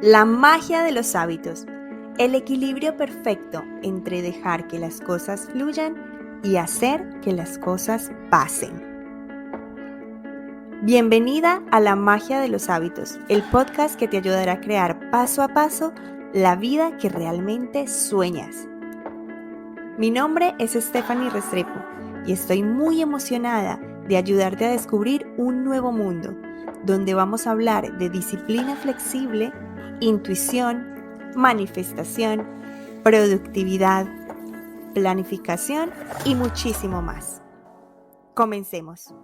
La magia de los hábitos, el equilibrio perfecto entre dejar que las cosas fluyan y hacer que las cosas pasen. Bienvenida a La magia de los hábitos, el podcast que te ayudará a crear paso a paso la vida que realmente sueñas. Mi nombre es Stephanie Restrepo y estoy muy emocionada de ayudarte a descubrir un nuevo mundo, donde vamos a hablar de disciplina flexible, intuición, manifestación, productividad, planificación y muchísimo más. Comencemos.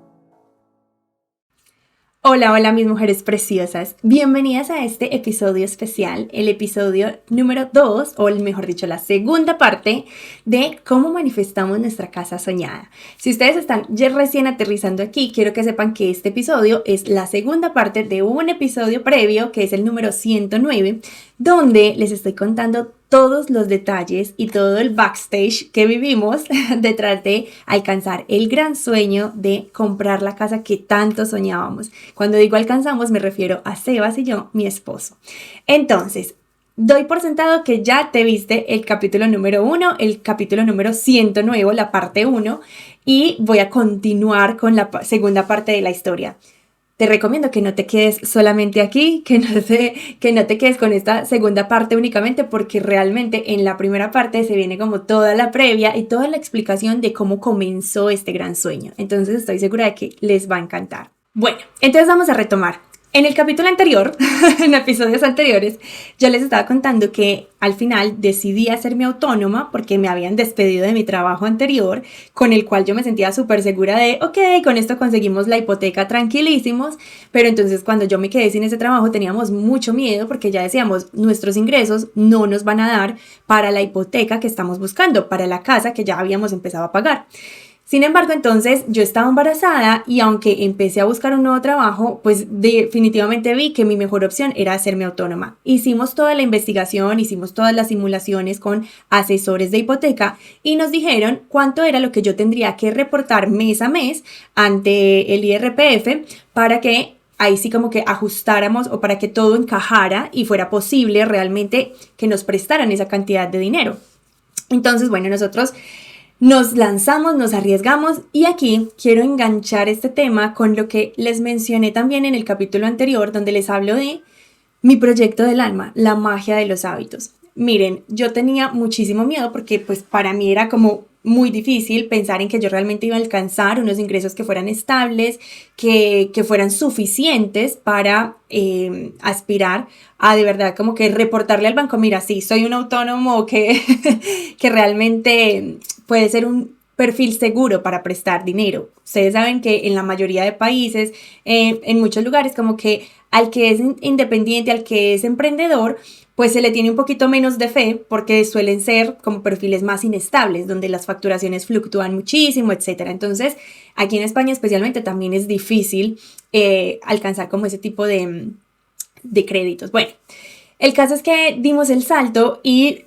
Hola mis mujeres preciosas, bienvenidas a este episodio especial, el episodio número 2, o mejor dicho, la segunda parte de cómo manifestamos nuestra casa soñada. Si ustedes están ya recién aterrizando aquí, quiero que sepan que este episodio es la segunda parte de un episodio previo, que es el número 109, donde les estoy contando todos los detalles y todo el backstage que vivimos detrás de alcanzar el gran sueño de comprar la casa que tanto soñábamos. Cuando digo alcanzamos me refiero a Sebas y yo, mi esposo. Entonces, doy por sentado que ya te viste el capítulo número 1, el capítulo número 109, la parte 1, y voy a continuar con la segunda parte de la historia. Te recomiendo que no te quedes solamente aquí, que no te quedes con esta segunda parte únicamente, porque realmente en la primera parte se viene como toda la previa y toda la explicación de cómo comenzó este gran sueño. Entonces estoy segura de que les va a encantar. Bueno, entonces vamos a retomar. En el capítulo anterior, en episodios anteriores, yo les estaba contando que al final decidí hacerme autónoma porque me habían despedido de mi trabajo anterior, con el cual yo me sentía súper segura de, ok, con esto conseguimos la hipoteca tranquilísimos, pero entonces cuando yo me quedé sin ese trabajo teníamos mucho miedo porque ya decíamos, nuestros ingresos no nos van a dar para la hipoteca que estamos buscando, para la casa que ya habíamos empezado a pagar. Sin embargo, entonces yo estaba embarazada y aunque empecé a buscar un nuevo trabajo, pues definitivamente vi que mi mejor opción era hacerme autónoma. Hicimos toda la investigación, hicimos todas las simulaciones con asesores de hipoteca y nos dijeron cuánto era lo que yo tendría que reportar mes a mes ante el IRPF para que ahí sí como que ajustáramos o para que todo encajara y fuera posible realmente que nos prestaran esa cantidad de dinero. Entonces, bueno, nosotros nos lanzamos, nos arriesgamos y aquí quiero enganchar este tema con lo que les mencioné también en el capítulo anterior donde les hablo de mi proyecto del alma, la magia de los hábitos. Miren, yo tenía muchísimo miedo porque pues para mí era como muy difícil pensar en que yo realmente iba a alcanzar unos ingresos que fueran estables, que fueran suficientes para aspirar a de verdad como que reportarle al banco, mira, sí, soy un autónomo que realmente puede ser un perfil seguro para prestar dinero. Ustedes saben que en la mayoría de países, en muchos lugares, como que al que es independiente, al que es emprendedor, pues se le tiene un poquito menos de fe porque suelen ser como perfiles más inestables, donde las facturaciones fluctúan muchísimo, etc. Entonces, aquí en España especialmente también es difícil alcanzar como ese tipo de créditos. Bueno, el caso es que dimos el salto y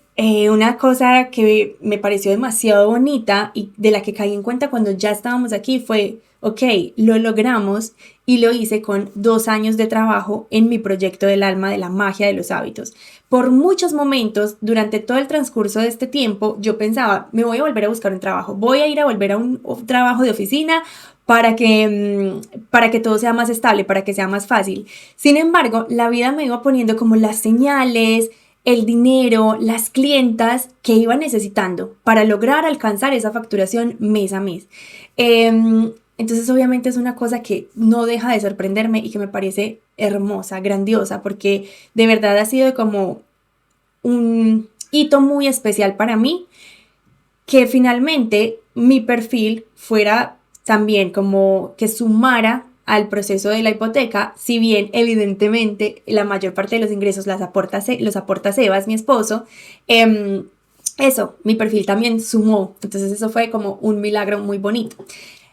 una cosa que me pareció demasiado bonita y de la que caí en cuenta cuando ya estábamos aquí fue, ok, lo logramos y lo hice con 2 años de trabajo en mi proyecto del alma de la magia de los hábitos. Por muchos momentos, durante todo el transcurso de este tiempo, yo pensaba, me voy a volver a buscar un trabajo, voy a ir a volver a un trabajo de oficina para que todo sea más estable, para que sea más fácil. Sin embargo, la vida me iba poniendo como las señales, el dinero, las clientas que iba necesitando para lograr alcanzar esa facturación mes a mes. Entonces obviamente es una cosa que no deja de sorprenderme y que me parece hermosa, grandiosa, porque de verdad ha sido como un hito muy especial para mí que finalmente mi perfil fuera también como que sumara al proceso de la hipoteca, si bien evidentemente la mayor parte de los ingresos los aporta Sebas, mi esposo, mi perfil también sumó, entonces eso fue como un milagro muy bonito.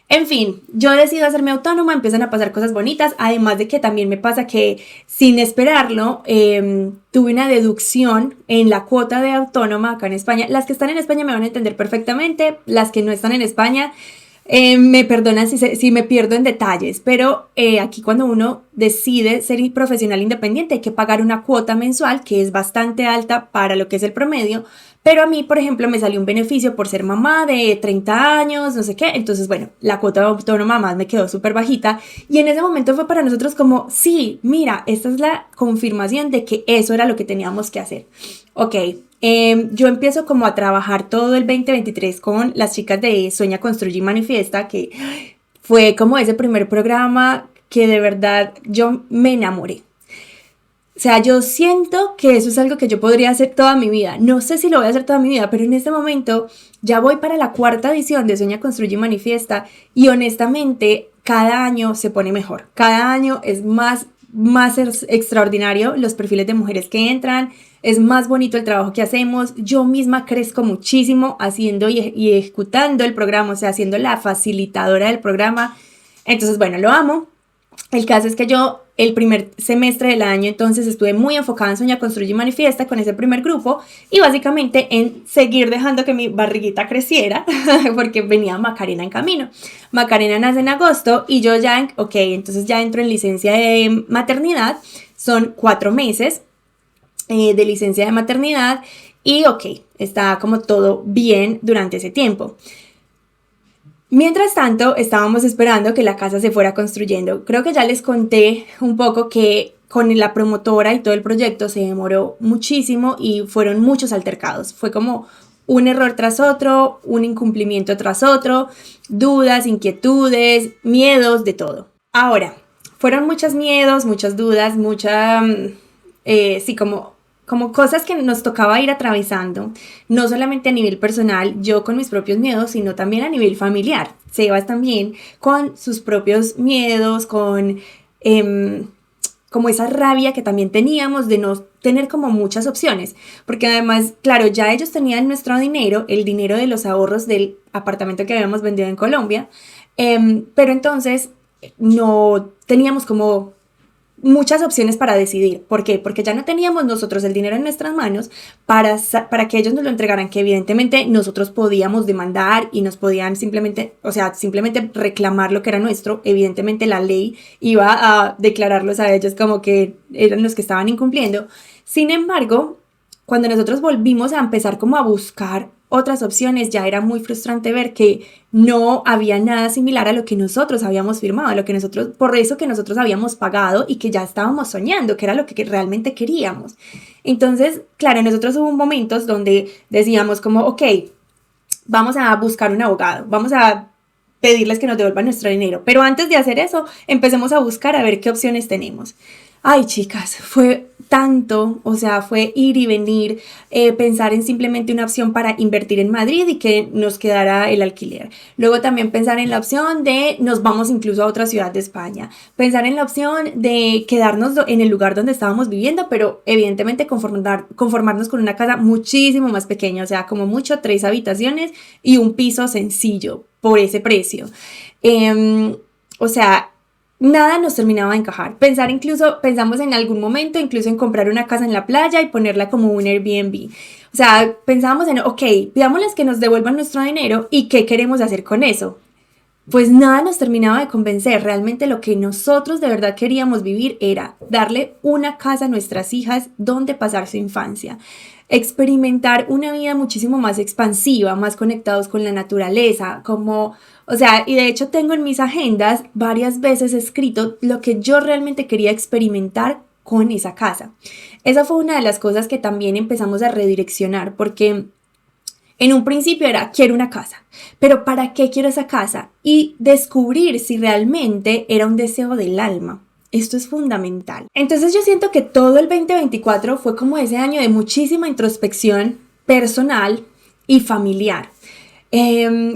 En fin, yo decido hacerme autónoma, empiezan a pasar cosas bonitas, además de que también me pasa que sin esperarlo tuve una deducción en la cuota de autónoma acá en España. Las que están en España me van a entender perfectamente, las que no están en España Me perdonan si me pierdo en detalles, pero aquí cuando uno decide ser profesional independiente hay que pagar una cuota mensual que es bastante alta para lo que es el promedio, pero a mí, por ejemplo, me salió un beneficio por ser mamá de 30 años, no sé qué, entonces bueno, la cuota autónoma más me quedó súper bajita y en ese momento fue para nosotros como, sí, mira, esta es la confirmación de que eso era lo que teníamos que hacer. Ok, yo empiezo como a trabajar todo el 2023 con las chicas de Sueña, Construye y Manifiesta, que fue como ese primer programa que de verdad yo me enamoré. O sea, yo siento que eso es algo que yo podría hacer toda mi vida. No sé si lo voy a hacer toda mi vida, pero en este momento ya voy para la 4ª edición de Sueña, Construye y Manifiesta y honestamente cada año se pone mejor. Cada año es más extraordinario los perfiles de mujeres que entran, es más bonito el trabajo que hacemos, yo misma crezco muchísimo haciendo y ejecutando el programa, o sea, siendo la facilitadora del programa. Entonces, bueno, lo amo. El caso es que yo el primer semestre del año entonces estuve muy enfocada en Sueña, Construye y Manifiesta con ese primer grupo y básicamente en seguir dejando que mi barriguita creciera porque venía Macarena en camino. Macarena nace en agosto y yo ya, entonces ya entro en licencia de maternidad, son 4 meses de licencia de maternidad y está como todo bien durante ese tiempo. Mientras tanto, estábamos esperando que la casa se fuera construyendo. Creo que ya les conté un poco que con la promotora y todo el proyecto se demoró muchísimo y fueron muchos altercados. Fue como un error tras otro, un incumplimiento tras otro, dudas, inquietudes, miedos, de todo. Ahora, fueron muchos miedos, muchas dudas, como cosas que nos tocaba ir atravesando, no solamente a nivel personal, yo con mis propios miedos, sino también a nivel familiar. Sebas también con sus propios miedos, con como esa rabia que también teníamos de no tener como muchas opciones, porque además, claro, ya ellos tenían nuestro dinero, el dinero de los ahorros del apartamento que habíamos vendido en Colombia, pero entonces no teníamos como muchas opciones para decidir. ¿Por qué? Porque ya no teníamos nosotros el dinero en nuestras manos para que ellos nos lo entregaran, que evidentemente nosotros podíamos demandar y nos podían simplemente reclamar lo que era nuestro. Evidentemente la ley iba a declararlos a ellos como que eran los que estaban incumpliendo. Sin embargo, cuando nosotros volvimos a empezar como a buscar otras opciones, ya era muy frustrante ver que no había nada similar a lo que nosotros habíamos firmado, por eso que nosotros habíamos pagado y que ya estábamos soñando, que era lo que realmente queríamos. Entonces, claro, nosotros hubo momentos donde decíamos como, vamos a buscar un abogado, vamos a pedirles que nos devuelvan nuestro dinero, pero antes de hacer eso, empecemos a buscar a ver qué opciones tenemos. Ay, chicas, fue tanto, fue ir y venir, pensar en simplemente una opción para invertir en Madrid y que nos quedara el alquiler. Luego también pensar en la opción de nos vamos incluso a otra ciudad de España. Pensar en la opción de quedarnos en el lugar donde estábamos viviendo, pero evidentemente conformarnos con una casa muchísimo más pequeña, como mucho 3 habitaciones y un piso sencillo por ese precio. Nada nos terminaba de encajar. Pensamos en algún momento incluso en comprar una casa en la playa y ponerla como un Airbnb. Pensábamos en, pidámosles que nos devuelvan nuestro dinero y ¿qué queremos hacer con eso? Pues nada nos terminaba de convencer. Realmente lo que nosotros de verdad queríamos vivir era darle una casa a nuestras hijas donde pasar su infancia. Experimentar una vida muchísimo más expansiva, más conectados con la naturaleza, y de hecho tengo en mis agendas varias veces escrito lo que yo realmente quería experimentar con esa casa. Esa fue una de las cosas que también empezamos a redireccionar, porque en un principio era, quiero una casa, pero ¿para qué quiero esa casa? Y descubrir si realmente era un deseo del alma. Esto es fundamental. Entonces yo siento que todo el 2024 fue como ese año de muchísima introspección personal y familiar.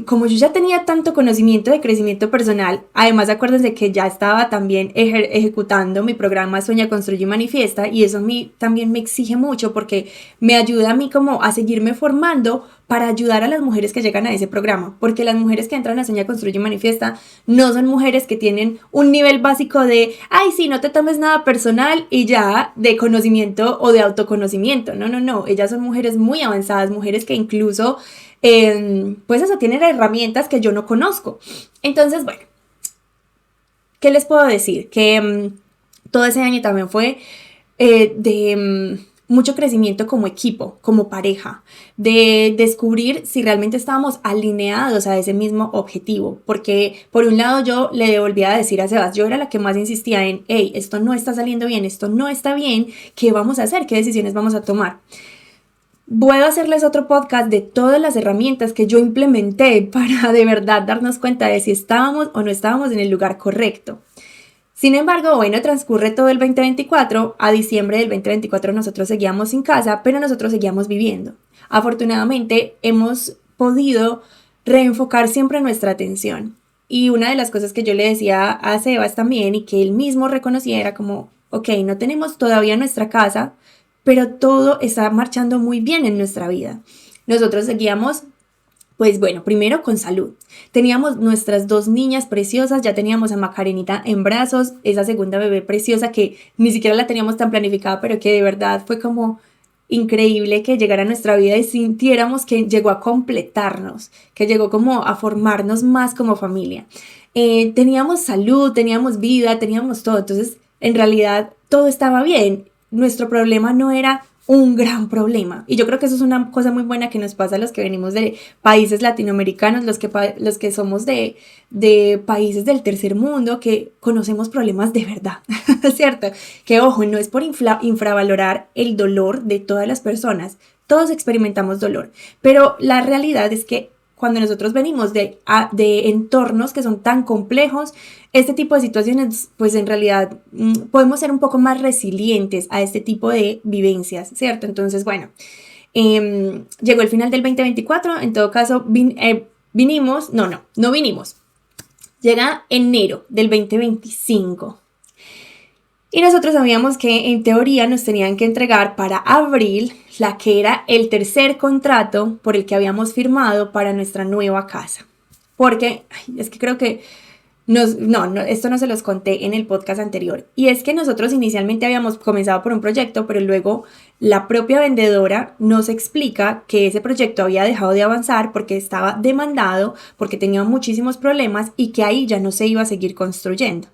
Como yo ya tenía tanto conocimiento de crecimiento personal, además acuérdense que ya estaba también ejecutando mi programa Sueña, Construye y Manifiesta, y eso a mí también me exige mucho porque me ayuda a mí como a seguirme formando para ayudar a las mujeres que llegan a ese programa, porque las mujeres que entran a Soña, Construye y Manifiesta no son mujeres que tienen un nivel básico de, ay, sí, no te tomes nada personal y ya, de conocimiento o de autoconocimiento. No, ellas son mujeres muy avanzadas, mujeres que incluso, pues eso, tienen herramientas que yo no conozco. Entonces, bueno, ¿qué les puedo decir? Que todo ese año también fue de mucho crecimiento como equipo, como pareja, de descubrir si realmente estábamos alineados a ese mismo objetivo, porque por un lado yo le devolvía a decir a Sebas, yo era la que más insistía en, hey, esto no está saliendo bien, esto no está bien, ¿qué vamos a hacer? ¿Qué decisiones vamos a tomar? Puedo hacerles otro podcast de todas las herramientas que yo implementé para de verdad darnos cuenta de si estábamos o no estábamos en el lugar correcto. Sin embargo, bueno, transcurre todo el 2024, a diciembre del 2024 nosotros seguíamos sin casa, pero nosotros seguíamos viviendo. Afortunadamente, hemos podido reenfocar siempre nuestra atención. Y una de las cosas que yo le decía a Sebas también y que él mismo reconocía era como, ok, no tenemos todavía nuestra casa, pero todo está marchando muy bien en nuestra vida. Nosotros seguíamos, pues bueno, primero con salud. Teníamos nuestras 2 niñas preciosas, ya teníamos a Macarenita en brazos, esa segunda bebé preciosa que ni siquiera la teníamos tan planificada, pero que de verdad fue como increíble que llegara a nuestra vida y sintiéramos que llegó a completarnos, que llegó como a formarnos más como familia. Teníamos salud, teníamos vida, teníamos todo, entonces en realidad todo estaba bien. Nuestro problema no era un gran problema. Y yo creo que eso es una cosa muy buena que nos pasa a los que venimos de países latinoamericanos, los que somos de países del tercer mundo, que conocemos problemas de verdad, ¿cierto? Que ojo, no es por infravalorar el dolor de todas las personas. Todos experimentamos dolor, pero la realidad es que cuando nosotros venimos de entornos que son tan complejos, este tipo de situaciones, pues en realidad podemos ser un poco más resilientes a este tipo de vivencias, ¿cierto? Entonces, bueno, llegó el final del 2024, en todo caso, vinimos. Llega enero del 2025. Y nosotros sabíamos que en teoría nos tenían que entregar para abril la que era el tercer contrato por el que habíamos firmado para nuestra nueva casa. Porque, es que creo que esto no se los conté en el podcast anterior. Y es que nosotros inicialmente habíamos comenzado por un proyecto, pero luego la propia vendedora nos explica que ese proyecto había dejado de avanzar porque estaba demandado, porque tenía muchísimos problemas y que ahí ya no se iba a seguir construyendo.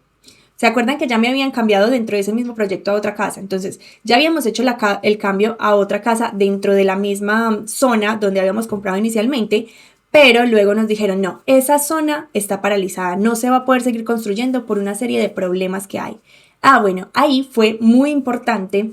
¿Se acuerdan que ya me habían cambiado dentro de ese mismo proyecto a otra casa? Entonces, ya habíamos hecho el cambio a otra casa dentro de la misma zona donde habíamos comprado inicialmente, pero luego nos dijeron, no, esa zona está paralizada, no se va a poder seguir construyendo por una serie de problemas que hay. Bueno, ahí fue muy importante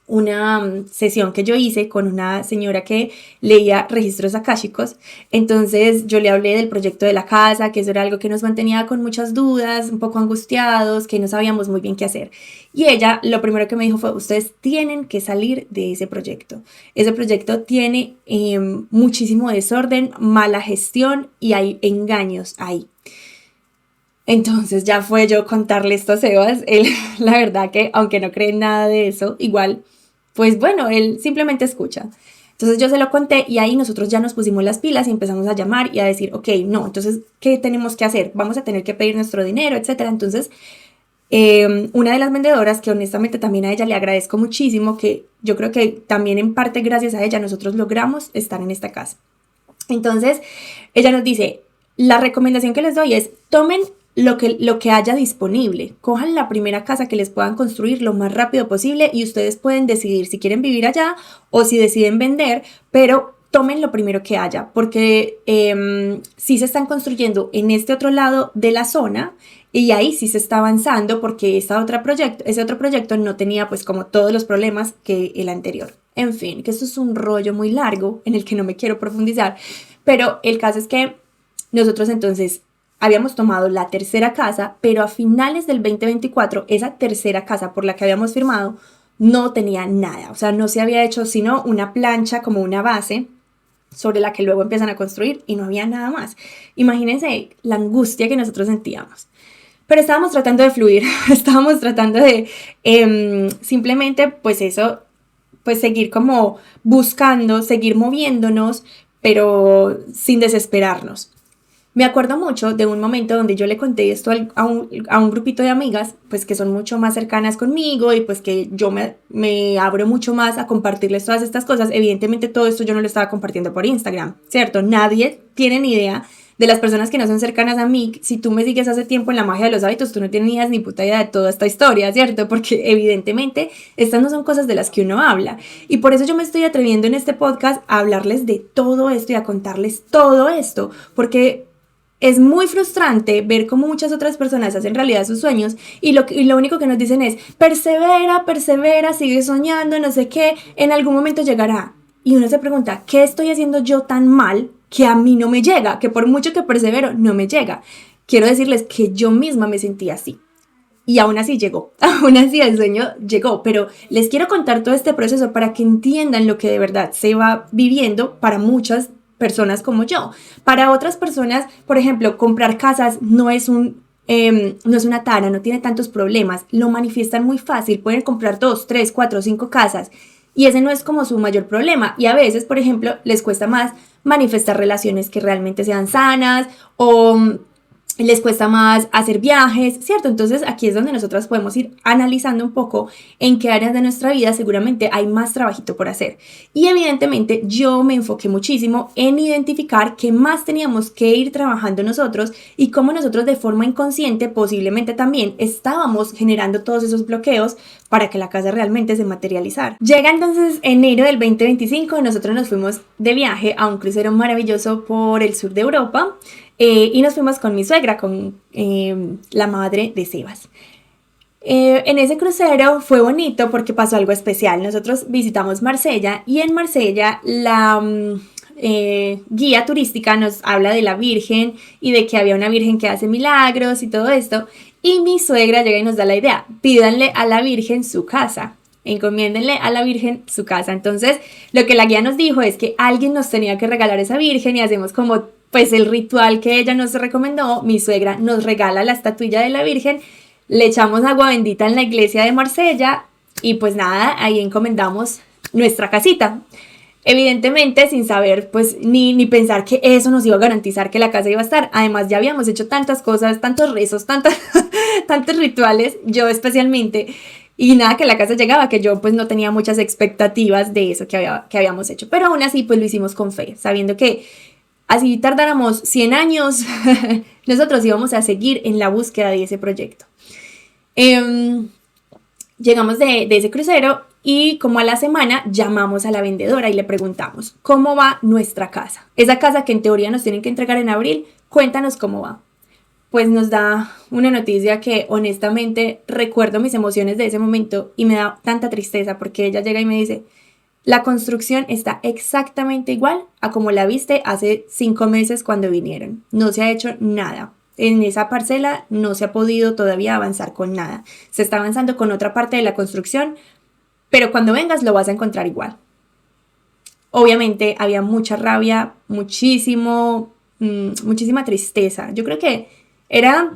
una sesión que yo hice con una señora que leía registros akáshicos. Entonces yo le hablé del proyecto de la casa, que eso era algo que nos mantenía con muchas dudas, un poco angustiados, que no sabíamos muy bien qué hacer. Y ella lo primero que me dijo fue, ustedes tienen que salir de ese proyecto. Ese proyecto tiene muchísimo desorden, mala gestión y hay engaños ahí. Entonces ya fue yo contarle esto a Sebas. Él, la verdad que aunque no cree en nada de eso, igual, pues bueno, él simplemente escucha. Entonces yo se lo conté y ahí nosotros ya nos pusimos las pilas y empezamos a llamar y a decir, ok, no, entonces, ¿qué tenemos que hacer? Vamos a tener que pedir nuestro dinero, etcétera. Entonces, una de las vendedoras, que honestamente también a ella le agradezco muchísimo, que yo creo que también en parte gracias a ella nosotros logramos estar en esta casa. Entonces, ella nos dice, la recomendación que les doy es, tomen lo que haya disponible, cojan la primera casa que les puedan construir lo más rápido posible y ustedes pueden decidir si quieren vivir allá o si deciden vender, pero tomen lo primero que haya, porque sí se están construyendo en este otro lado de la zona y ahí sí se está avanzando porque ese otro proyecto no tenía pues como todos los problemas que el anterior. En fin, que esto es un rollo muy largo en el que no me quiero profundizar, pero el caso es que nosotros entonces habíamos tomado la tercera casa, pero a finales del 2024, esa tercera casa por la que habíamos firmado no tenía nada. O sea, no se había hecho sino una plancha como una base sobre la que luego empiezan a construir y no había nada más. Imagínense la angustia que nosotros sentíamos. Pero estábamos tratando de fluir, estábamos tratando de simplemente, pues eso, pues seguir como buscando, seguir moviéndonos, pero sin desesperarnos. Me acuerdo mucho de un momento donde yo le conté esto a un grupito de amigas, pues que son mucho más cercanas conmigo y pues que yo me abro mucho más a compartirles todas estas cosas. Evidentemente todo esto yo no lo estaba compartiendo por Instagram, ¿cierto? Nadie tiene ni idea de las personas que no son cercanas a mí. Si tú me sigues hace tiempo en la magia de los hábitos, tú no tienes ni puta idea de toda esta historia, ¿cierto? Porque evidentemente estas no son cosas de las que uno habla. Y por eso yo me estoy atreviendo en este podcast a hablarles de todo esto y a contarles todo esto, porque es muy frustrante ver cómo muchas otras personas hacen realidad sus sueños y lo único que nos dicen es persevera, sigue soñando, no sé qué, en algún momento llegará. Y uno se pregunta, ¿qué estoy haciendo yo tan mal que a mí no me llega? Que por mucho que persevero, no me llega. Quiero decirles que yo misma me sentí así. Y aún así llegó, aún así el sueño llegó, pero les quiero contar todo este proceso para que entiendan lo que de verdad se va viviendo para muchas personas como yo. Para otras personas, por ejemplo, comprar casas no es una tara, no tiene tantos problemas, lo manifiestan muy fácil, pueden comprar 2, 3, 4, 5 casas y ese no es como su mayor problema. Y a veces, por ejemplo, les cuesta más manifestar relaciones que realmente sean sanas o les cuesta más hacer viajes, ¿cierto? Entonces aquí es donde nosotras podemos ir analizando un poco en qué áreas de nuestra vida seguramente hay más trabajito por hacer. Y evidentemente yo me enfoqué muchísimo en identificar qué más teníamos que ir trabajando nosotros y cómo nosotros de forma inconsciente posiblemente también estábamos generando todos esos bloqueos para que la casa realmente se materializara. Llega entonces enero del 2025, nosotros nos fuimos de viaje a un crucero maravilloso por el sur de Europa. Y nos fuimos con mi suegra, con la madre de Sebas. En ese crucero fue bonito porque pasó algo especial. Nosotros visitamos Marsella y en Marsella la guía turística nos habla de la Virgen y de que había una Virgen que hace milagros y todo esto. Y mi suegra llega y nos da la idea, pídanle a la Virgen su casa. Encomiéndenle a la Virgen su casa. Entonces, lo que la guía nos dijo es que alguien nos tenía que regalar esa Virgen y hacemos como pues el ritual que ella nos recomendó. Mi suegra nos regala la estatuilla de la Virgen, le echamos agua bendita en la iglesia de Marsella y pues nada, ahí encomendamos nuestra casita. Evidentemente sin saber pues ni pensar que eso nos iba a garantizar que la casa iba a estar. Además ya habíamos hecho tantas cosas, tantos rezos, tantos rituales, yo especialmente. Y nada, que la casa llegaba, que yo pues no tenía muchas expectativas de eso que habíamos hecho. Pero aún así pues lo hicimos con fe, sabiendo que así tardáramos 100 años, nosotros íbamos a seguir en la búsqueda de ese proyecto. Llegamos de ese crucero y como a la semana llamamos a la vendedora y le preguntamos, ¿cómo va nuestra casa? Esa casa que en teoría nos tienen que entregar en abril, cuéntanos cómo va. Pues nos da una noticia que honestamente recuerdo mis emociones de ese momento y me da tanta tristeza porque ella llega y me dice, la construcción está exactamente igual a como la viste hace 5 meses cuando vinieron. No se ha hecho nada. En esa parcela no se ha podido todavía avanzar con nada. Se está avanzando con otra parte de la construcción, pero cuando vengas lo vas a encontrar igual. Obviamente había mucha rabia, muchísima tristeza. Yo creo que era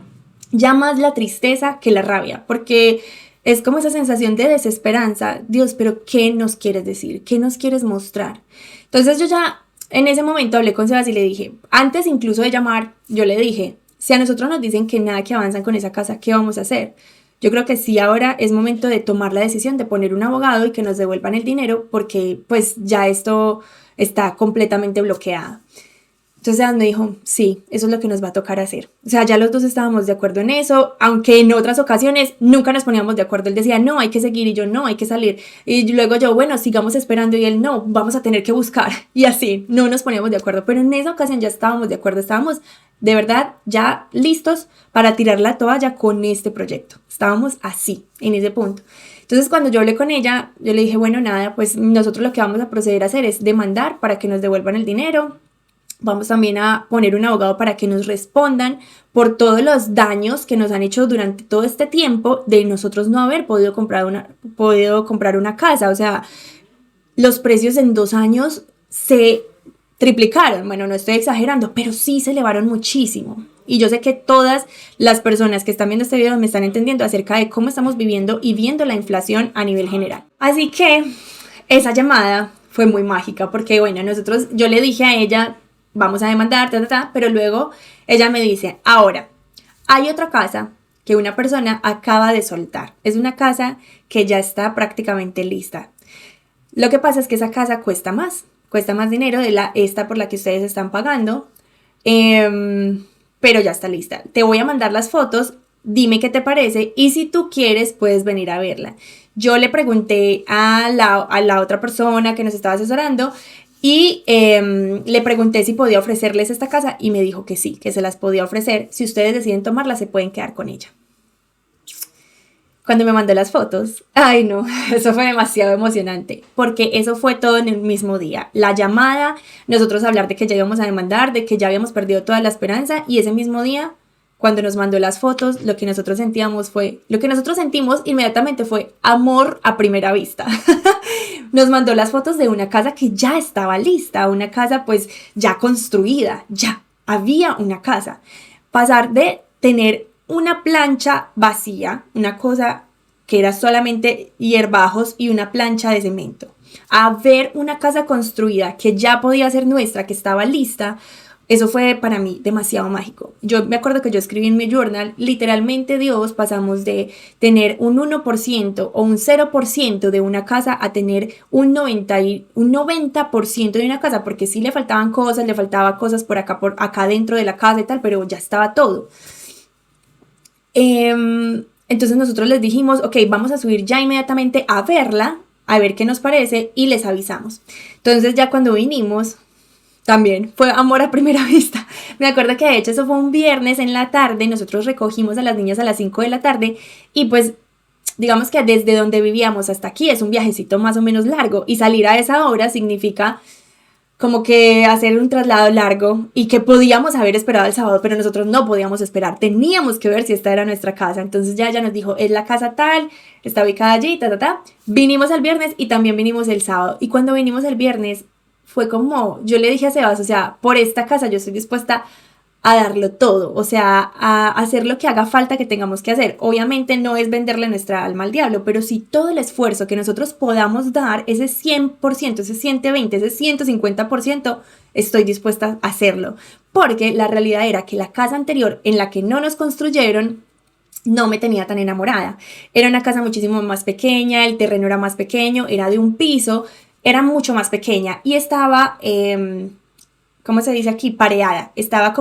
ya más la tristeza que la rabia, porque es como esa sensación de desesperanza. Dios, pero ¿qué nos quieres decir? ¿Qué nos quieres mostrar? Entonces yo ya en ese momento hablé con Sebas y le dije, antes incluso de llamar, yo le dije, si a nosotros nos dicen que nada que avanzan con esa casa, ¿qué vamos a hacer? Yo creo que sí, ahora es momento de tomar la decisión de poner un abogado y que nos devuelvan el dinero porque pues ya esto está completamente bloqueado. Entonces Sebas me dijo, sí, eso es lo que nos va a tocar hacer. O sea, ya los dos estábamos de acuerdo en eso, aunque en otras ocasiones nunca nos poníamos de acuerdo. Él decía, no, hay que seguir, y yo, no, hay que salir. Y luego yo, bueno, sigamos esperando, y él, no, vamos a tener que buscar. Y así, no nos poníamos de acuerdo. Pero en esa ocasión ya estábamos de acuerdo, estábamos de verdad ya listos para tirar la toalla con este proyecto. Estábamos así, en ese punto. Entonces cuando yo hablé con ella, yo le dije, bueno, nada, pues nosotros lo que vamos a proceder a hacer es demandar para que nos devuelvan el dinero. Vamos también a poner un abogado para que nos respondan por todos los daños que nos han hecho durante todo este tiempo de nosotros no haber podido comprar una casa. O sea, los precios en 2 años se triplicaron. Bueno, no estoy exagerando, pero sí se elevaron muchísimo. Y yo sé que todas las personas que están viendo este video me están entendiendo acerca de cómo estamos viviendo y viendo la inflación a nivel general. Así que esa llamada fue muy mágica porque, bueno, yo le dije a ella, vamos a demandar, pero luego ella me dice, ahora, hay otra casa que una persona acaba de soltar. Es una casa que ya está prácticamente lista. Lo que pasa es que esa casa cuesta más dinero de esta por la que ustedes están pagando, pero ya está lista. Te voy a mandar las fotos, dime qué te parece y si tú quieres puedes venir a verla. Yo le pregunté a la otra persona que nos estaba asesorando y le pregunté si podía ofrecerles esta casa y me dijo que sí, que se las podía ofrecer. Si ustedes deciden tomarla, se pueden quedar con ella. Cuando me mandó las fotos, ay no, eso fue demasiado emocionante, porque eso fue todo en el mismo día. La llamada, nosotros hablar de que ya íbamos a demandar, de que ya habíamos perdido toda la esperanza, y ese mismo día, cuando nos mandó las fotos, lo que nosotros sentimos inmediatamente fue amor a primera vista. Nos mandó las fotos de una casa que ya estaba lista, una casa pues ya construida, ya había una casa. Pasar de tener una plancha vacía, una cosa que era solamente hierbajos y una plancha de cemento, a ver una casa construida que ya podía ser nuestra, que estaba lista, eso fue para mí demasiado mágico. Yo me acuerdo que yo escribí en mi journal, literalmente Dios, pasamos de tener un 1% o un 0% de una casa a tener un 90% de una casa, porque sí le faltaban cosas, le faltaba cosas por acá dentro de la casa y tal, pero ya estaba todo. Entonces nosotros les dijimos, ok, vamos a subir ya inmediatamente a verla, a ver qué nos parece y les avisamos. Entonces ya cuando vinimos, también fue amor a primera vista. Me acuerdo que de hecho eso fue un viernes en la tarde, nosotros recogimos a las niñas a las 5 de la tarde y pues digamos que desde donde vivíamos hasta aquí es un viajecito más o menos largo y salir a esa hora significa como que hacer un traslado largo y que podíamos haber esperado el sábado, pero nosotros no podíamos esperar, teníamos que ver si esta era nuestra casa. Entonces ya ella nos dijo, es la casa tal, está ubicada allí, Vinimos el viernes y también vinimos el sábado. Y cuando vinimos el viernes fue como, yo le dije a Sebas, o sea, por esta casa yo estoy dispuesta a darlo todo, o sea, a hacer lo que haga falta que tengamos que hacer. Obviamente no es venderle nuestra alma al diablo, pero sí todo el esfuerzo que nosotros podamos dar, ese 100%, ese 120%, ese 150%, estoy dispuesta a hacerlo. Porque la realidad era que la casa anterior en la que no nos construyeron, no me tenía tan enamorada. Era una casa muchísimo más pequeña, el terreno era más pequeño, era de un piso, era mucho más pequeña y estaba... ¿cómo se dice aquí? Pareada. Estaba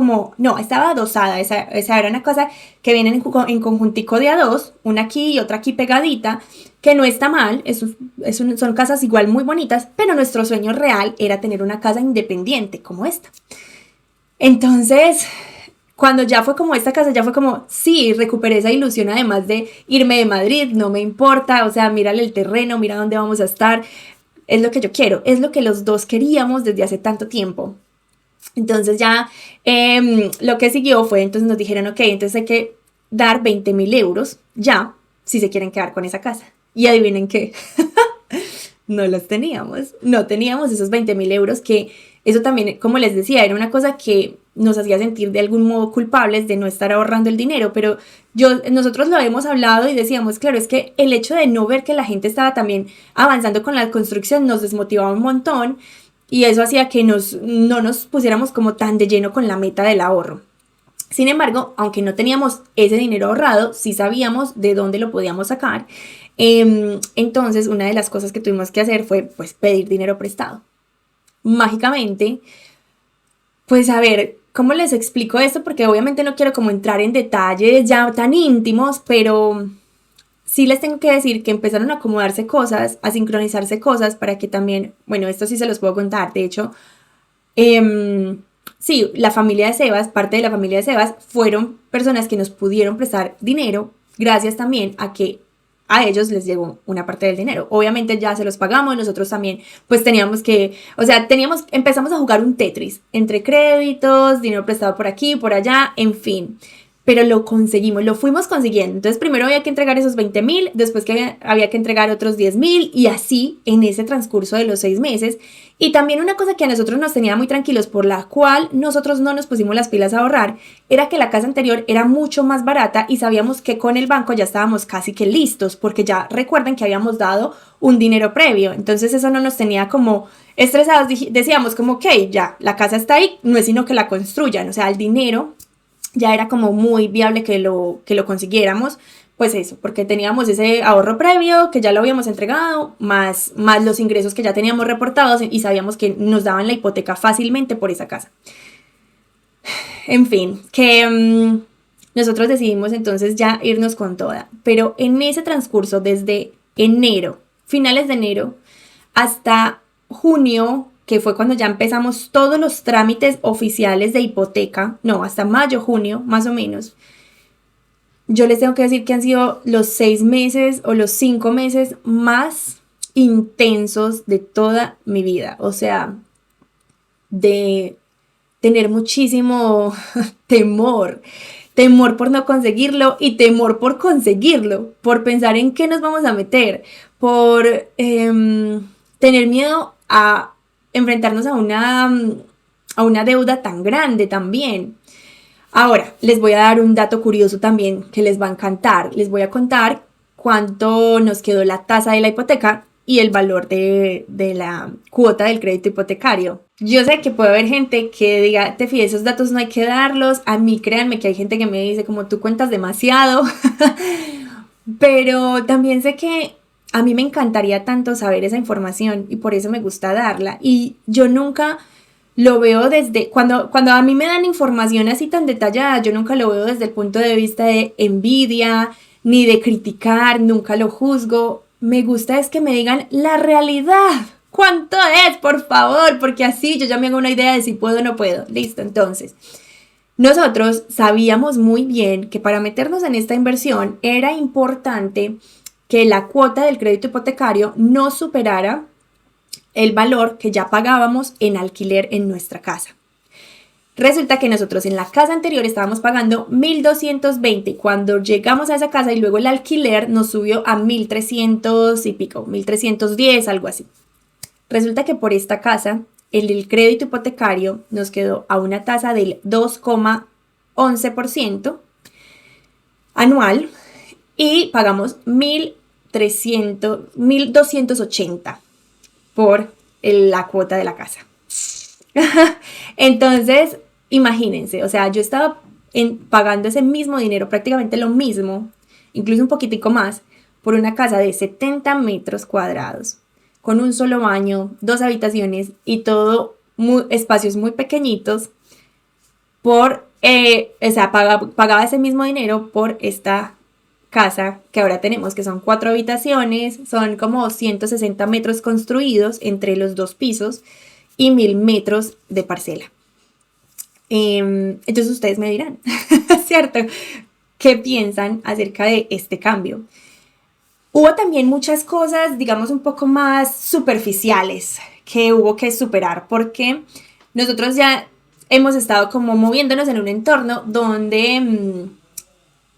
adosada. Esa era una cosa que viene en conjuntico de a dos, una aquí y otra aquí pegadita, que no está mal, son casas igual muy bonitas, pero nuestro sueño real era tener una casa independiente como esta. Entonces, cuando ya fue como esta casa, ya fue como, sí, recuperé esa ilusión además de irme de Madrid, no me importa, o sea, mírale el terreno, mira dónde vamos a estar, es lo que yo quiero, es lo que los dos queríamos desde hace tanto tiempo. Entonces ya lo que siguió fue, entonces nos dijeron, ok, entonces hay que dar 20.000 euros ya, si se quieren quedar con esa casa. Y adivinen qué, no los teníamos, no teníamos esos 20.000 euros, que eso también, como les decía, era una cosa que nos hacía sentir de algún modo culpables de no estar ahorrando el dinero, pero nosotros lo hemos hablado y decíamos, claro, es que el hecho de no ver que la gente estaba también avanzando con la construcción nos desmotivaba un montón. Y eso hacía que no nos pusiéramos como tan de lleno con la meta del ahorro. Sin embargo, aunque no teníamos ese dinero ahorrado, sí sabíamos de dónde lo podíamos sacar. Entonces, una de las cosas que tuvimos que hacer fue pues, pedir dinero prestado. Mágicamente, pues a ver, ¿cómo les explico esto? Porque obviamente no quiero como entrar en detalles ya tan íntimos, pero... sí les tengo que decir que empezaron a acomodarse cosas, a sincronizarse cosas para que también, bueno, esto sí se los puedo contar, de hecho, sí, la familia de Sebas, parte de la familia de Sebas, fueron personas que nos pudieron prestar dinero gracias también a que a ellos les llegó una parte del dinero. Obviamente ya se los pagamos, nosotros también pues teníamos que, o sea, empezamos a jugar un Tetris entre créditos, dinero prestado por aquí, por allá, en fin. pero lo conseguimos, lo fuimos consiguiendo. Entonces primero había que entregar esos 20,000, después que había que entregar otros 10,000 y así en ese transcurso de los 6 meses. Y también una cosa que a nosotros nos tenía muy tranquilos, por la cual nosotros no nos pusimos las pilas a ahorrar, era que la casa anterior era mucho más barata y sabíamos que con el banco ya estábamos casi que listos, porque ya recuerden que habíamos dado un dinero previo. Entonces eso no nos tenía como estresados, decíamos como, ok, ya, la casa está ahí, no es sino que la construyan, o sea, el dinero ya era como muy viable que lo consiguiéramos, pues eso, porque teníamos ese ahorro previo que ya lo habíamos entregado, más los ingresos que ya teníamos reportados y sabíamos que nos daban la hipoteca fácilmente por esa casa. En fin, que nosotros decidimos entonces ya irnos con toda, pero en ese transcurso desde enero, finales de enero, hasta junio, que fue cuando ya empezamos todos los trámites oficiales de hipoteca, no, hasta mayo, junio, más o menos. Yo les tengo que decir que han sido los 6 meses o los 5 meses más intensos de toda mi vida. O sea, de tener muchísimo temor por no conseguirlo y temor por conseguirlo, por pensar en qué nos vamos a meter, por tener miedo a enfrentarnos a una deuda tan grande también. Ahora, les voy a dar un dato curioso también que les va a encantar. Les voy a contar cuánto nos quedó la tasa de la hipoteca y el valor de la cuota del crédito hipotecario. Yo sé que puede haber gente que diga, Tefi, esos datos no hay que darlos. A mí, créanme que hay gente que me dice como tú cuentas demasiado. Pero también sé que a mí me encantaría tanto saber esa información y por eso me gusta darla. Y yo nunca lo veo desde, cuando a mí me dan información así tan detallada, yo nunca lo veo desde el punto de vista de envidia, ni de criticar, nunca lo juzgo. Me gusta es que me digan la realidad. ¿Cuánto es? Por favor, porque así yo ya me hago una idea de si puedo o no puedo. Listo, entonces. Nosotros sabíamos muy bien que para meternos en esta inversión era importante que la cuota del crédito hipotecario no superara el valor que ya pagábamos en alquiler en nuestra casa. Resulta que nosotros en la casa anterior estábamos pagando 1,220 cuando llegamos a esa casa y luego el alquiler nos subió a 1,300 y pico, 1,310, algo así. Resulta que por esta casa el crédito hipotecario nos quedó a una tasa del 2,11% anual y pagamos 1,280 por la cuota de la casa. Entonces, imagínense, o sea, yo estaba pagando ese mismo dinero, prácticamente lo mismo, incluso un poquitico más, por una casa de 70 metros cuadrados, con un solo baño, 2 habitaciones y todo espacios muy pequeñitos, o sea, pagaba ese mismo dinero por esta casa que ahora tenemos, que son 4 habitaciones, son como 160 metros construidos entre los 2 pisos y 1,000 metros de parcela. Entonces ustedes me dirán, ¿cierto? ¿Qué piensan acerca de este cambio? Hubo también muchas cosas, digamos, un poco más superficiales que hubo que superar porque nosotros ya hemos estado como moviéndonos en un entorno donde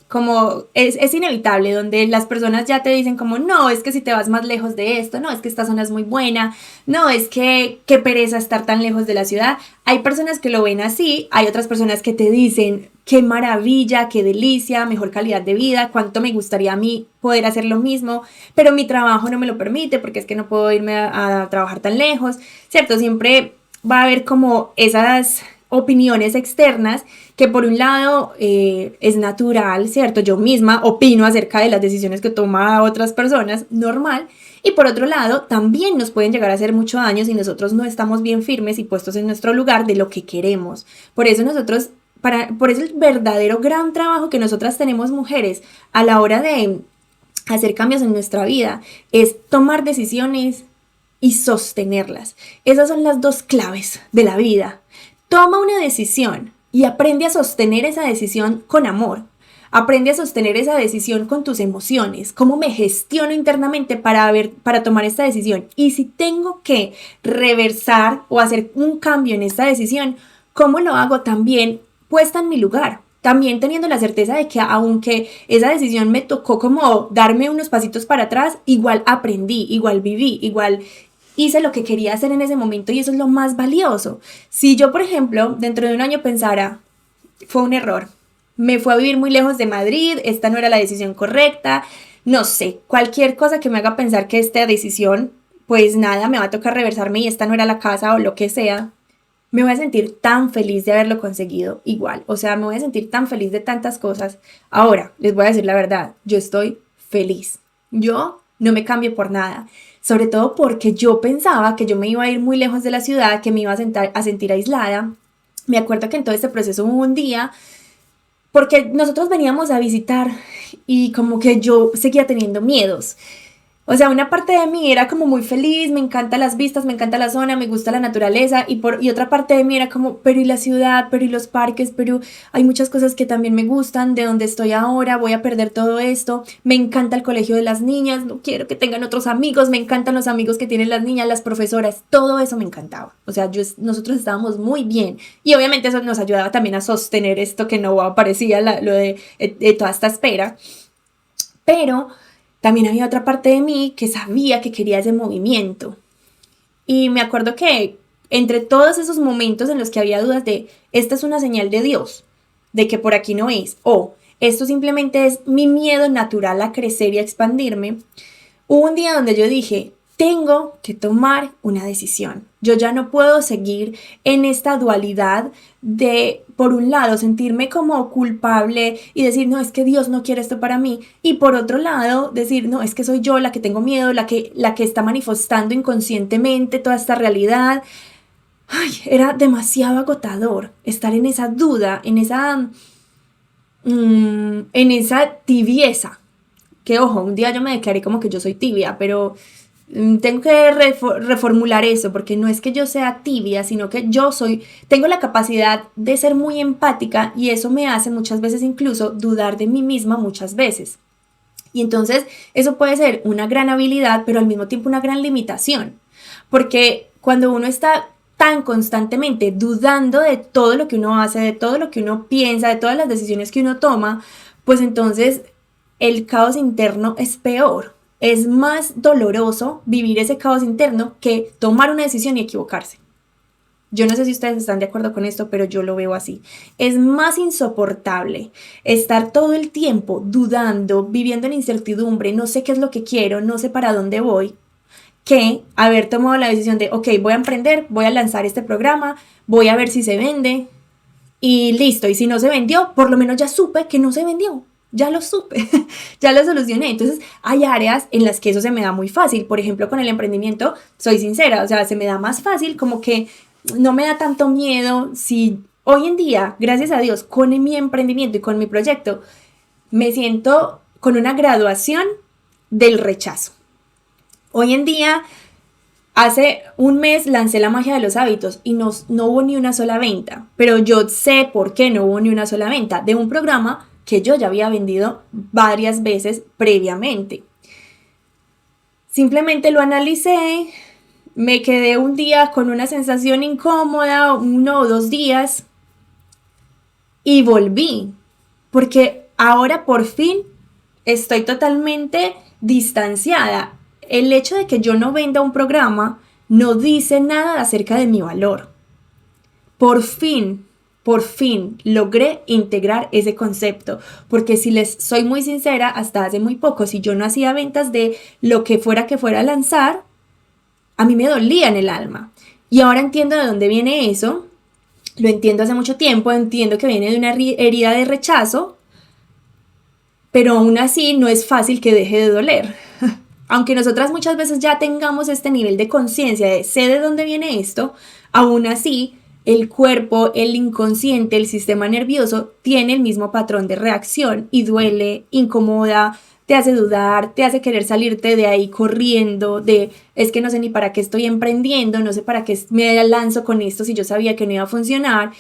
como es inevitable, donde las personas ya te dicen como, no, es que si te vas más lejos de esto, no, es que esta zona es muy buena, no, es que qué pereza estar tan lejos de la ciudad. Hay personas que lo ven así, hay otras personas que te dicen, qué maravilla, qué delicia, mejor calidad de vida, cuánto me gustaría a mí poder hacer lo mismo, pero mi trabajo no me lo permite porque es que no puedo irme a trabajar tan lejos, ¿cierto? Siempre va a haber como esas opiniones externas que por un lado es natural, ¿cierto? Yo misma opino acerca de las decisiones que toman otras personas, normal, y por otro lado también nos pueden llegar a hacer mucho daño si nosotros no estamos bien firmes y puestos en nuestro lugar de lo que queremos. Por eso por eso el verdadero gran trabajo que nosotras tenemos mujeres a la hora de hacer cambios en nuestra vida es tomar decisiones y sostenerlas. Esas son las 2 claves de la vida. Toma una decisión y aprende a sostener esa decisión con amor. Aprende a sostener esa decisión con tus emociones. ¿Cómo me gestiono internamente para tomar esta decisión? Y si tengo que reversar o hacer un cambio en esta decisión, ¿cómo lo hago también puesta en mi lugar? también teniendo la certeza de que aunque esa decisión me tocó como darme unos pasitos para atrás, igual aprendí, igual viví, igual hice lo que quería hacer en ese momento y eso es lo más valioso. Si yo, por ejemplo, dentro de un año pensara, fue un error, me fui a vivir muy lejos de Madrid, esta no era la decisión correcta, no sé, cualquier cosa que me haga pensar que esta decisión, pues nada, me va a tocar reversarme y esta no era la casa o lo que sea, me voy a sentir tan feliz de haberlo conseguido igual. O sea, me voy a sentir tan feliz de tantas cosas. Ahora, les voy a decir la verdad, yo estoy feliz. Yo no me cambio por nada. Sobre todo porque yo pensaba que yo me iba a ir muy lejos de la ciudad, que me iba a sentir aislada. Me acuerdo que en todo este proceso hubo un día, porque nosotros veníamos a visitar y como que yo seguía teniendo miedos. O sea, una parte de mí era como muy feliz, me encantan las vistas, me encanta la zona, me gusta la naturaleza y otra parte de mí era como, pero y la ciudad, pero y los parques, pero hay muchas cosas que también me gustan, de donde estoy ahora, voy a perder todo esto, me encanta el colegio de las niñas, no quiero que tengan otros amigos, me encantan los amigos que tienen las niñas, las profesoras, todo eso me encantaba. O sea, nosotros estábamos muy bien y obviamente eso nos ayudaba también a sostener esto que no aparecía, lo de toda esta espera, pero también había otra parte de mí que sabía que quería ese movimiento. Y me acuerdo que entre todos esos momentos en los que había dudas de, esta es una señal de Dios, de que por aquí no es, o esto simplemente es mi miedo natural a crecer y a expandirme, hubo un día donde yo dije, tengo que tomar una decisión. Yo ya no puedo seguir en esta dualidad de, por un lado, sentirme como culpable y decir, no, es que Dios no quiere esto para mí. Y por otro lado, decir, no, es que soy yo la que tengo miedo, la que está manifestando inconscientemente toda esta realidad. Ay, era demasiado agotador estar en esa duda, en esa tibieza. Que ojo, un día yo me declaré como que yo soy tibia, pero tengo que reformular eso, porque no es que yo sea tibia, sino que tengo la capacidad de ser muy empática y eso me hace muchas veces incluso dudar de mí misma muchas veces. Y entonces eso puede ser una gran habilidad, pero al mismo tiempo una gran limitación, porque cuando uno está tan constantemente dudando de todo lo que uno hace, de todo lo que uno piensa, de todas las decisiones que uno toma, pues entonces el caos interno es peor. Es más doloroso vivir ese caos interno que tomar una decisión y equivocarse. Yo no sé si ustedes están de acuerdo con esto, pero yo lo veo así. Es más insoportable estar todo el tiempo dudando, viviendo en incertidumbre, no sé qué es lo que quiero, no sé para dónde voy, que haber tomado la decisión de, ok, voy a emprender, voy a lanzar este programa, voy a ver si se vende y listo. Y si no se vendió, por lo menos ya supe que no se vendió. Ya lo supe, ya lo solucioné. Entonces hay áreas en las que eso se me da muy fácil. Por ejemplo, con el emprendimiento, soy sincera, o sea, se me da más fácil, como que no me da tanto miedo. Si hoy en día, gracias a Dios, con mi emprendimiento y con mi proyecto, me siento con una graduación del rechazo. Hoy en día, hace un mes lancé la magia de los hábitos y no hubo ni una sola venta, pero yo sé por qué no hubo ni una sola venta de un programa que yo ya había vendido varias veces previamente. Simplemente lo analicé, me quedé un día con una sensación incómoda, 1 o 2 días, y volví, porque ahora por fin estoy totalmente distanciada. El hecho de que yo no venda un programa no dice nada acerca de mi valor. Por fin logré integrar ese concepto, porque si les soy muy sincera, hasta hace muy poco, si yo no hacía ventas de lo que fuera a lanzar, a mí me dolía en el alma. Y ahora entiendo de dónde viene eso, lo entiendo hace mucho tiempo, entiendo que viene de una herida de rechazo, pero aún así no es fácil que deje de doler. Aunque nosotras muchas veces ya tengamos este nivel de conciencia de sé de dónde viene esto, aún así el cuerpo, el inconsciente, el sistema nervioso tiene el mismo patrón de reacción y duele, incomoda, te hace dudar, te hace querer salirte de ahí corriendo, es que no sé ni para qué estoy emprendiendo, no sé para qué me lanzo con esto si yo sabía que no iba a funcionar.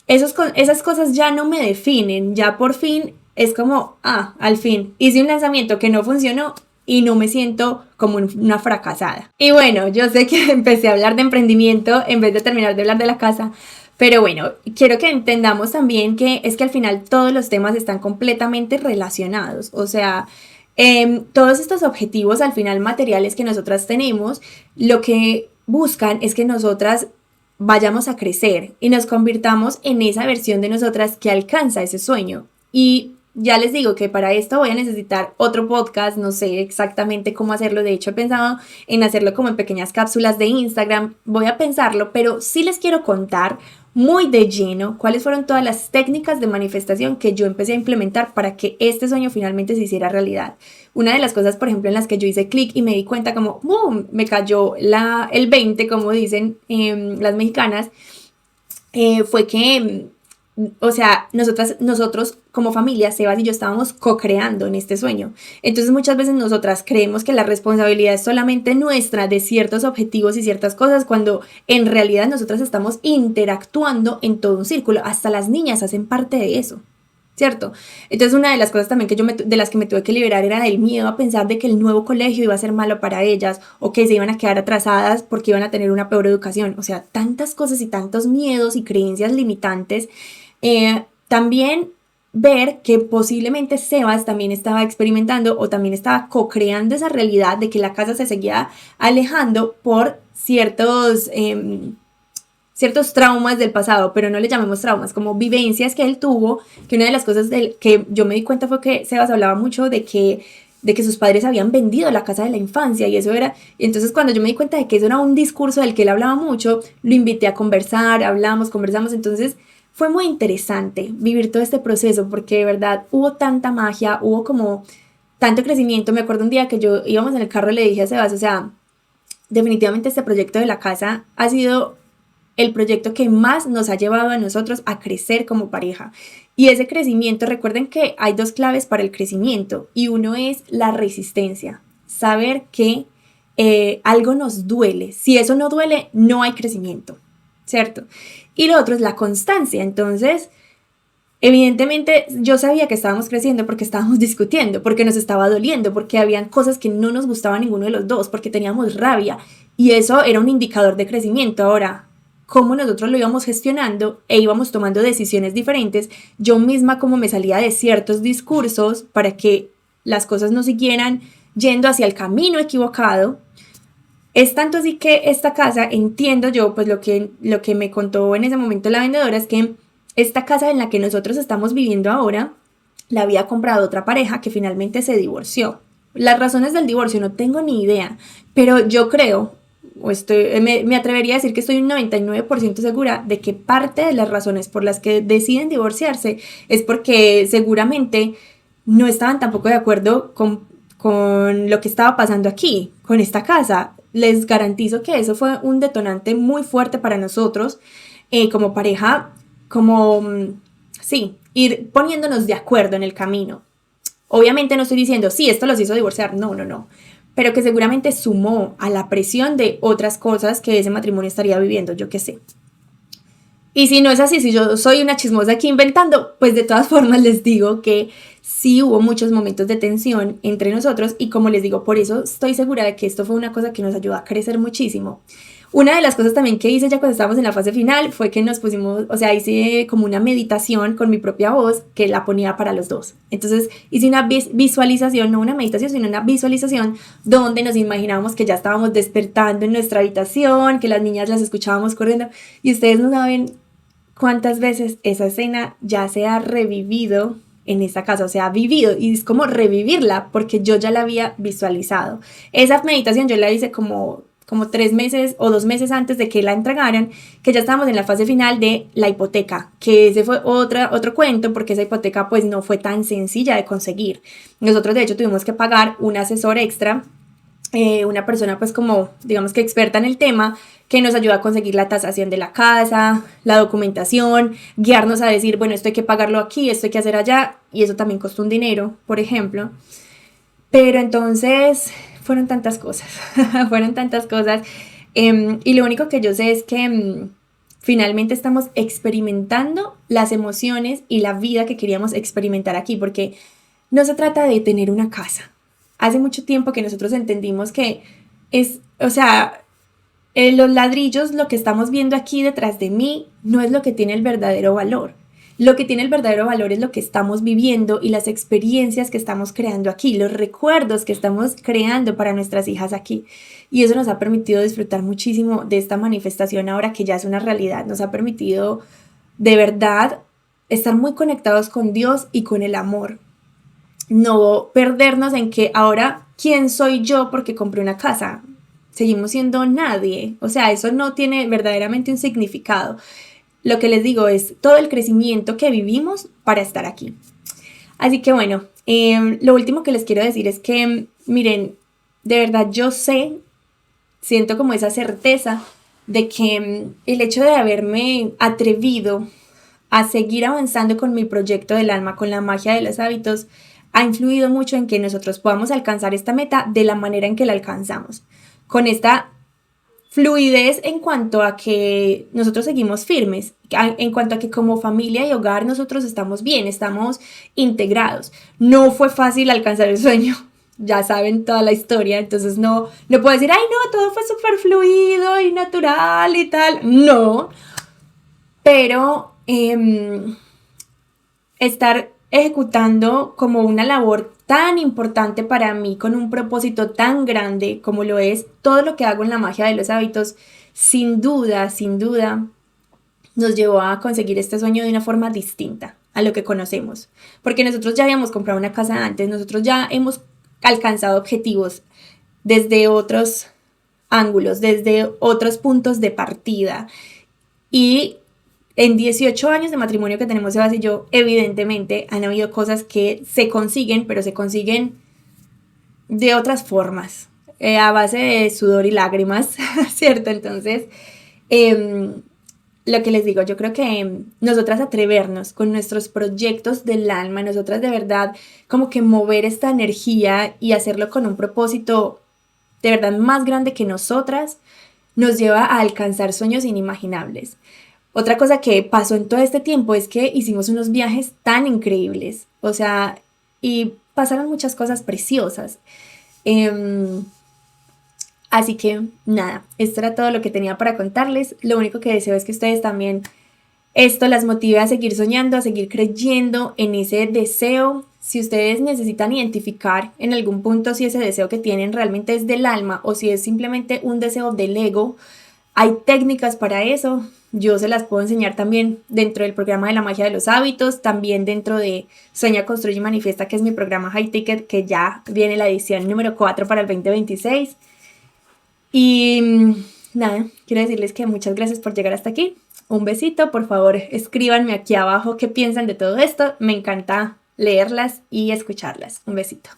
Esas cosas ya no me definen, ya por fin es como, al fin hice un lanzamiento que no funcionó y no me siento como una fracasada. Y bueno, yo sé que empecé a hablar de emprendimiento en vez de terminar de hablar de la casa, Pero bueno, quiero que entendamos también que es que al final todos los temas están completamente relacionados. O sea, todos estos objetivos al final materiales que nosotras tenemos, lo que buscan es que nosotras vayamos a crecer y nos convirtamos en esa versión de nosotras que alcanza ese sueño. Y ya les digo que para esto voy a necesitar otro podcast, no sé exactamente cómo hacerlo, de hecho he pensado en hacerlo como en pequeñas cápsulas de Instagram, voy a pensarlo, pero sí les quiero contar muy de lleno cuáles fueron todas las técnicas de manifestación que yo empecé a implementar para que este sueño finalmente se hiciera realidad. Una de las cosas, por ejemplo, en las que yo hice clic y me di cuenta como, ¡boom!, me cayó el 20, como dicen las mexicanas, fue que o sea, nosotros como familia, Sebas y yo estábamos co-creando en este sueño. Entonces muchas veces nosotras creemos que la responsabilidad es solamente nuestra de ciertos objetivos y ciertas cosas, cuando en realidad nosotras estamos interactuando en todo un círculo. Hasta las niñas hacen parte de eso, ¿cierto? Entonces una de las cosas también de las que me tuve que liberar era del miedo a pensar de que el nuevo colegio iba a ser malo para ellas o que se iban a quedar atrasadas porque iban a tener una peor educación. O sea, tantas cosas y tantos miedos y creencias limitantes. También ver que posiblemente Sebas también estaba experimentando o también estaba co-creando esa realidad de que la casa se seguía alejando por ciertos traumas del pasado, pero no le llamemos traumas, como vivencias que él tuvo, que una de las cosas que yo me di cuenta fue que Sebas hablaba mucho de que sus padres habían vendido la casa de la infancia y eso era, y entonces cuando yo me di cuenta de que eso era un discurso del que él hablaba mucho, lo invité a conversar, conversamos, entonces fue muy interesante vivir todo este proceso porque de verdad hubo tanta magia, hubo como tanto crecimiento. Me acuerdo un día que íbamos en el carro y le dije a Sebas, o sea, definitivamente este proyecto de la casa ha sido el proyecto que más nos ha llevado a nosotros a crecer como pareja. Y ese crecimiento, recuerden que hay dos claves para el crecimiento y uno es la resistencia, saber que algo nos duele. Si eso no duele, no hay crecimiento, ¿cierto? Y lo otro es la constancia. Entonces, evidentemente yo sabía que estábamos creciendo porque estábamos discutiendo, porque nos estaba doliendo, porque habían cosas que no nos gustaban ninguno de los dos, porque teníamos rabia y eso era un indicador de crecimiento. Ahora, cómo nosotros lo íbamos gestionando e íbamos tomando decisiones diferentes, yo misma como me salía de ciertos discursos para que las cosas no siguieran yendo hacia el camino equivocado. Es tanto así que esta casa, entiendo yo, pues lo que me contó en ese momento la vendedora es que esta casa en la que nosotros estamos viviendo ahora, la había comprado otra pareja que finalmente se divorció. Las razones del divorcio no tengo ni idea, pero yo creo, me atrevería a decir que estoy un 99% segura de que parte de las razones por las que deciden divorciarse es porque seguramente no estaban tampoco de acuerdo con lo que estaba pasando aquí, con esta casa. Les garantizo que eso fue un detonante muy fuerte para nosotros como pareja, sí, ir poniéndonos de acuerdo en el camino. Obviamente no estoy diciendo, sí, esto los hizo divorciar, no, pero que seguramente sumó a la presión de otras cosas que ese matrimonio estaría viviendo, yo qué sé. Y si no es así, si yo soy una chismosa aquí inventando, pues de todas formas les digo que sí hubo muchos momentos de tensión entre nosotros y como les digo, por eso estoy segura de que esto fue una cosa que nos ayudó a crecer muchísimo. Una de las cosas también que hice ya cuando estábamos en la fase final fue que nos pusimos, o sea, hice como una meditación con mi propia voz que la ponía para los dos. Entonces hice una visualización, no una meditación, sino una visualización donde nos imaginábamos que ya estábamos despertando en nuestra habitación, que las niñas las escuchábamos corriendo y ustedes no saben cuántas veces esa escena ya se ha revivido en esta casa, o sea, ha vivido y es como revivirla porque yo ya la había visualizado. Esa meditación yo la hice como 3 meses o 2 meses antes de que la entregaran, que ya estábamos en la fase final de la hipoteca, que ese fue otro cuento porque esa hipoteca pues no fue tan sencilla de conseguir. Nosotros de hecho tuvimos que pagar un asesor extra, una persona pues como digamos que experta en el tema, que nos ayuda a conseguir la tasación de la casa, la documentación, guiarnos a decir, bueno, esto hay que pagarlo aquí, esto hay que hacer allá, y eso también costó un dinero, por ejemplo. Pero entonces fueron tantas cosas, y lo único que yo sé es que finalmente estamos experimentando las emociones y la vida que queríamos experimentar aquí, porque no se trata de tener una casa. Hace mucho tiempo que nosotros entendimos que o sea, Los ladrillos, lo que estamos viendo aquí detrás de mí, no es lo que tiene el verdadero valor. Lo que tiene el verdadero valor es lo que estamos viviendo y las experiencias que estamos creando aquí, los recuerdos que estamos creando para nuestras hijas aquí. Y eso nos ha permitido disfrutar muchísimo de esta manifestación ahora que ya es una realidad. Nos ha permitido de verdad estar muy conectados con Dios y con el amor. No perdernos en que ahora, ¿quién soy yo porque compré una casa? Seguimos siendo nadie. O sea, eso no tiene verdaderamente un significado. Lo que les digo es todo el crecimiento que vivimos para estar aquí. Así que bueno, lo último que les quiero decir es que, miren, de verdad yo siento como esa certeza de que el hecho de haberme atrevido a seguir avanzando con mi proyecto del alma, con la magia de los hábitos, ha influido mucho en que nosotros podamos alcanzar esta meta de la manera en que la alcanzamos, con esta fluidez en cuanto a que nosotros seguimos firmes, en cuanto a que como familia y hogar nosotros estamos bien, estamos integrados. No fue fácil alcanzar el sueño, ya saben toda la historia, entonces no puedo decir, ay no, todo fue súper fluido y natural y tal, no, pero estar ejecutando como una labor tan importante para mí, con un propósito tan grande como lo es todo lo que hago en la magia de los hábitos, sin duda, nos llevó a conseguir este sueño de una forma distinta a lo que conocemos. Porque nosotros ya habíamos comprado una casa antes, nosotros ya hemos alcanzado objetivos desde otros ángulos, desde otros puntos de partida. Y en 18 años de matrimonio que tenemos Sebas y yo, evidentemente han habido cosas que se consiguen, pero se consiguen de otras formas, a base de sudor y lágrimas, ¿cierto? Entonces, lo que les digo, yo creo que nosotras atrevernos con nuestros proyectos del alma, nosotras de verdad como que mover esta energía y hacerlo con un propósito de verdad más grande que nosotras, nos lleva a alcanzar sueños inimaginables. Otra cosa que pasó en todo este tiempo es que hicimos unos viajes tan increíbles, o sea, y pasaron muchas cosas preciosas. Así que nada, esto era todo lo que tenía para contarles. Lo único que deseo es que ustedes también esto las motive a seguir soñando, a seguir creyendo en ese deseo. Si ustedes necesitan identificar en algún punto si ese deseo que tienen realmente es del alma o si es simplemente un deseo del ego, hay técnicas para eso. Yo se las puedo enseñar también dentro del programa de la magia de los hábitos, también dentro de Sueña, Construye y Manifiesta, que es mi programa High Ticket, que ya viene la edición número 4 para el 2026. Y nada, quiero decirles que muchas gracias por llegar hasta aquí. Un besito, por favor, escríbanme aquí abajo qué piensan de todo esto. Me encanta leerlas y escucharlas. Un besito.